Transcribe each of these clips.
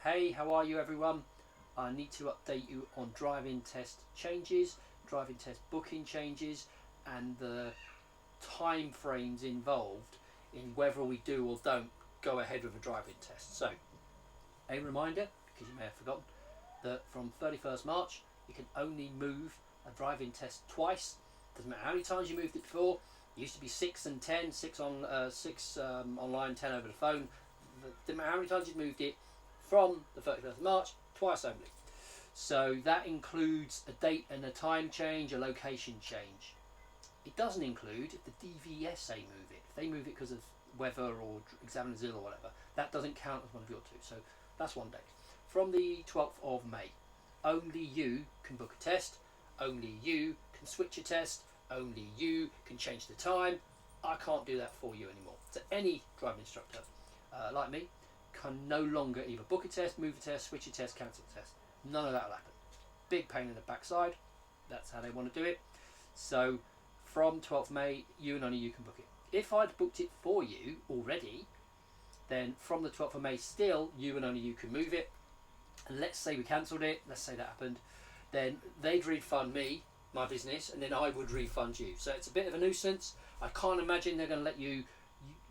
Hey, how are you everyone? I need to update you on driving test changes, driving test booking changes, and the time frames involved in whether we do or don't go ahead with a driving test. So, a reminder, because you may have forgotten, that from 31st March you can only move a driving test twice. Doesn't matter how many times you moved it before. It used to be 6 and 10, 6 online, 10 over the phone. Doesn't matter how many times you've moved it. From the 31st of March, twice only. So that includes a date and a time change, a location change. It doesn't include if the DVSA move it. If they move it because of weather or examiner's ill or whatever, that doesn't count as one of your two. So that's one day. From the 12th of May, only you can book a test, only you can switch a test, only you can change the time. I can't do that for you anymore. So any driving instructor, like me, can no longer either book a test, move a test, switch a test, cancel a test. None of that will happen. Big pain in the backside. That's how they want to do it. So from 12th May, you and only you can book it. If I'd booked it for you already, then from the 12th of May still, you and only you can move it. And let's say we cancelled it, let's say that happened, then they'd refund me, my business, and then I would refund you. So it's a bit of a nuisance. I can't imagine they're going to let you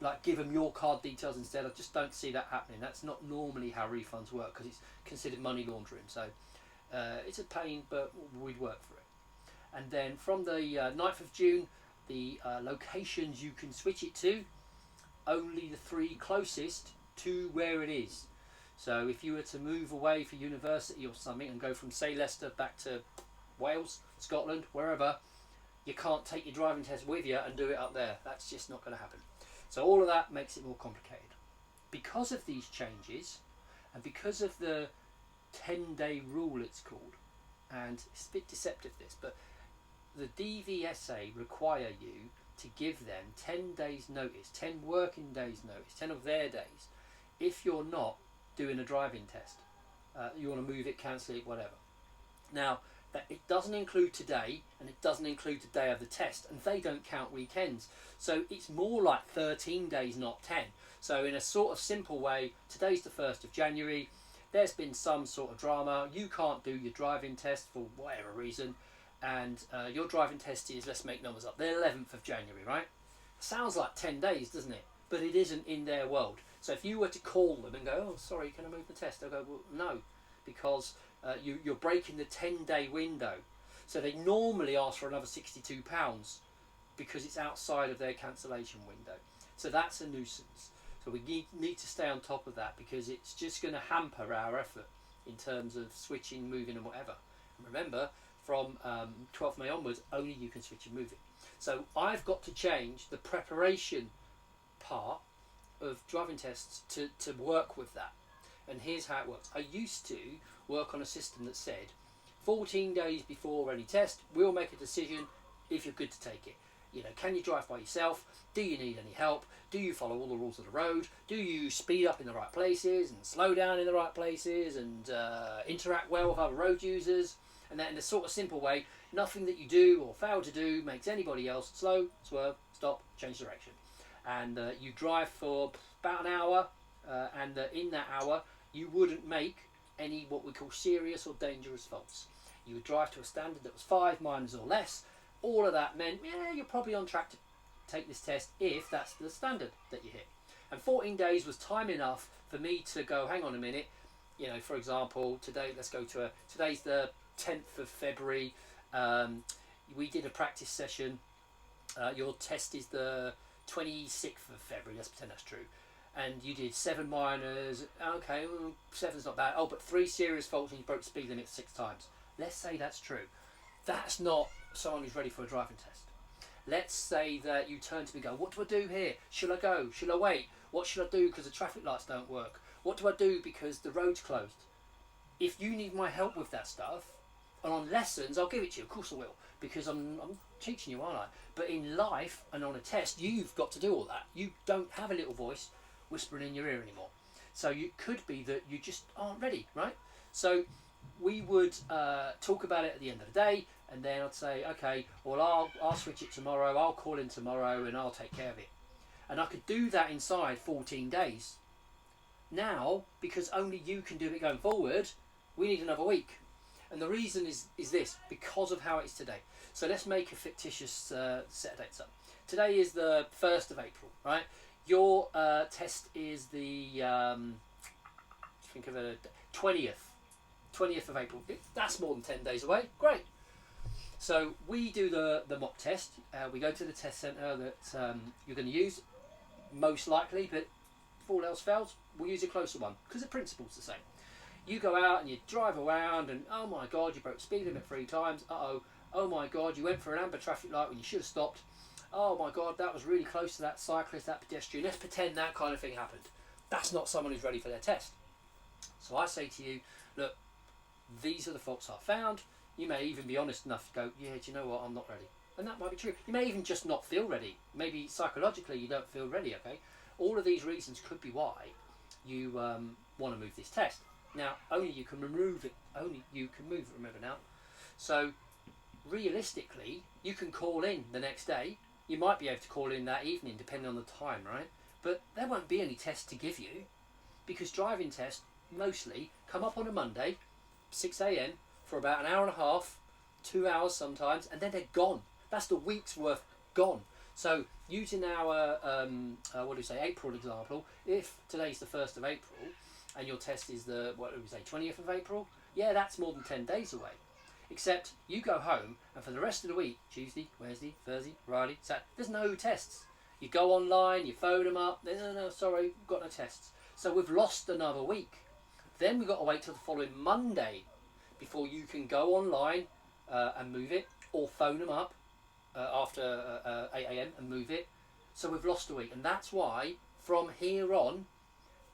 like give them your card details instead. I just don't see that happening. That's not normally how refunds work because it's considered money laundering. So it's a pain, but we'd work for it. And then from the 9th of June, the locations you can switch it to, only the three closest to where it is. So if you were to move away for university or something and go from, say, Leicester back to Wales, Scotland, wherever, you can't take your driving test with you and do it up there. That's just not going to happen. So all of that makes it more complicated. Because of these changes, and because of the 10-day rule it's called, and it's a bit deceptive this, but the DVSA require you to give them 10 days notice, 10 working days notice, 10 of their days, if you're not doing a driving test. You want to move it, cancel it, whatever. Now, it doesn't include today, and it doesn't include the day of the test, and they don't count weekends. So it's more like 13 days, not 10. So in a sort of simple way, today's the 1st of January, there's been some sort of drama, you can't do your driving test for whatever reason, and your driving test is, let's make numbers up, the 11th of January, right? Sounds like 10 days, doesn't it? But it isn't in their world. So if you were to call them and go, oh, sorry, can I move the test? They'll go, well, no, because you're breaking the 10-day window. So they normally ask for another £62 because it's outside of their cancellation window. So that's a nuisance. So we need to stay on top of that because it's just going to hamper our effort in terms of switching, moving and whatever. And remember, from 12th May onwards, only you can switch and move it. So I've got to change the preparation part of driving tests to work with that. And here's how it works. I used to work on a system that said 14 days before any test, we'll make a decision if you're good to take it. You know, can you drive by yourself? Do you need any help? Do you follow all the rules of the road? Do you speed up in the right places and slow down in the right places and interact well with other road users? And that in a sort of simple way, nothing that you do or fail to do makes anybody else slow, swerve, stop, change direction. And you drive for about an hour, and in that hour you wouldn't make any what we call serious or dangerous faults. You would drive to a standard that was 5 minors or less. All of that meant, yeah, you're probably on track to take this test if that's the standard that you hit. And 14 days was time enough for me to go, hang on a minute, you know, for example, today, today's the 10th of February, we did a practice session, your test is the 26th of February, let's pretend that's true, and you did 7 minors, okay, well, 7's not bad, oh, but 3 serious faults and you broke the speed limit 6 times. Let's say that's true. That's not someone who's ready for a driving test. Let's say that you turn to me and go, what do I do here? Should I go? Should I wait? What should I do because the traffic lights don't work? What do I do because the road's closed? If you need my help with that stuff, and on lessons, I'll give it to you, of course I will, because I'm teaching you, aren't I? But in life and on a test, you've got to do all that. You don't have a little voice whispering in your ear anymore. So it could be that you just aren't ready, right? So we would talk about it at the end of the day, and then I'd say, okay, well, I'll switch it tomorrow, I'll call in tomorrow, and I'll take care of it. And I could do that inside 14 days. Now, because only you can do it going forward, we need another week. And the reason is this, because of how it is today. So let's make a fictitious set of dates up. Today is the 1st of April, right? Your test is the, think of a 20th of April. That's more than 10 days away. Great. So we do the mock test. We go to the test centre that you're going to use, most likely, but if all else fails, we'll use a closer one because the principle's the same. You go out and you drive around and oh my god, you broke the speed limit 3 times. Oh my god, you went for an amber traffic light when you should have stopped. Oh my god, that was really close to that cyclist, that pedestrian. Let's pretend that kind of thing happened. That's not someone who's ready for their test. So I say to you, look, these are the faults I found. You may even be honest enough to go, yeah, do you know what, I'm not ready. And that might be true. You may even just not feel ready. Maybe psychologically you don't feel ready, okay? All of these reasons could be why you want to move this test. Now, only you can remove it. Only you can move it, remember now. So, realistically, you can call in the next day. You might be able to call in that evening, depending on the time, right? But there won't be any tests to give you because driving tests mostly come up on a Monday, 6 a.m, for about an hour and a half, 2 hours sometimes, and then they're gone. That's the week's worth gone. So using our, April example, if today's the 1st of April and your test is the, 20th of April, yeah, that's more than 10 days away. Except you go home and for the rest of the week, Tuesday, Wednesday, Thursday, Friday, Saturday, there's no tests. You go online, you phone them up, no, sorry, we've got no tests. So we've lost another week. Then we've got to wait till the following Monday before you can go online and move it, or phone them up after 8 a.m. and move it. So we've lost a week, and that's why from here on,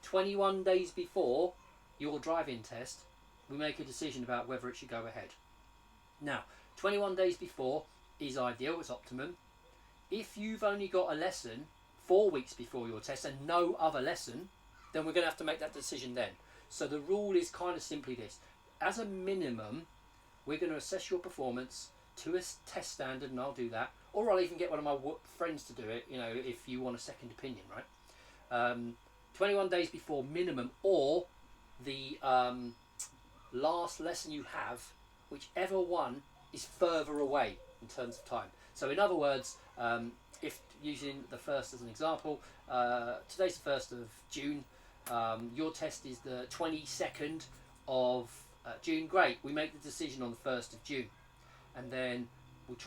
21 days before your driving test, we make a decision about whether it should go ahead. Now, 21 days before is ideal, it's optimum. If you've only got a lesson 4 weeks before your test and no other lesson, then we're going to have to make that decision then. So the rule is kind of simply this. As a minimum, we're going to assess your performance to a test standard, and I'll do that. Or I'll even get one of my friends to do it, if you want a second opinion, right? 21 days before minimum, or the last lesson you have, whichever one is further away in terms of time. So in other words, if using the 1st as an example, today's the 1st of June, your test is the 22nd of June. Great, we make the decision on the 1st of June, and then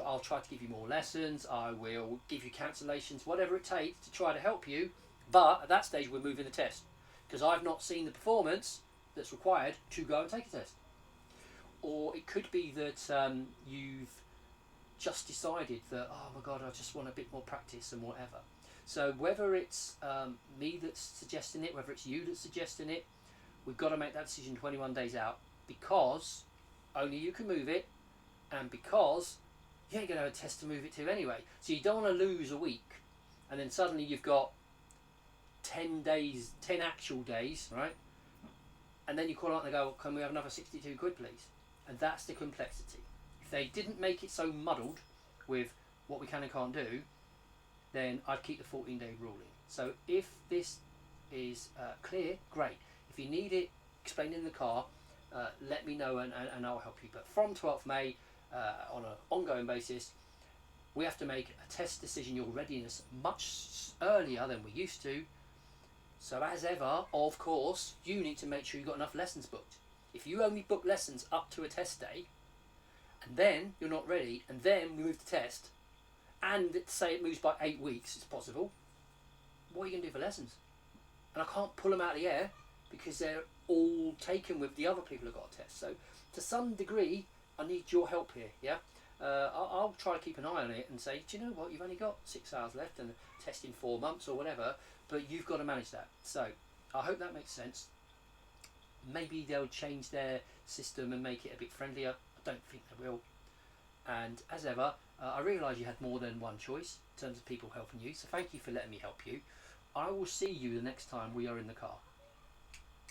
I'll try to give you more lessons, I will give you cancellations, whatever it takes to try to help you, but at that stage we're moving the test because I've not seen the performance that's required to go and take a test. Or it could be that you've just decided that, oh my god, I just want a bit more practice and whatever. So whether it's me that's suggesting it, whether it's you that's suggesting it, we've got to make that decision 21 days out because only you can move it, and because you ain't going to have a test to move it to anyway. So you don't want to lose a week and then suddenly you've got 10 days, 10 actual days, right? And then you call out and they go, can we have another 62 quid please? And that's the complexity. If they didn't make it so muddled with what we can and can't do, then I'd keep the 14-day ruling. So if this is clear, great. If you need it explained in the car, let me know and I'll help you. But from 12th May, on an ongoing basis, we have to make a test decision, your readiness, much earlier than we used to. So as ever, of course, you need to make sure you've got enough lessons booked. If you only book lessons up to a test day, and then you're not ready, and then we move the test, and say it moves by 8 weeks, it's possible, what are you going to do for lessons? And I can't pull them out of the air because they're all taken with the other people who've got a test. So to some degree, I need your help here, yeah? I'll try to keep an eye on it and say, do you know what, you've only got 6 hours left and a test in 4 months or whatever, but you've got to manage that. So I hope that makes sense. Maybe they'll change their system and make it a bit friendlier. I don't think they will. And as ever, I realise you had more than one choice in terms of people helping you, so thank you for letting me help you. I will see you the next time we are in the car.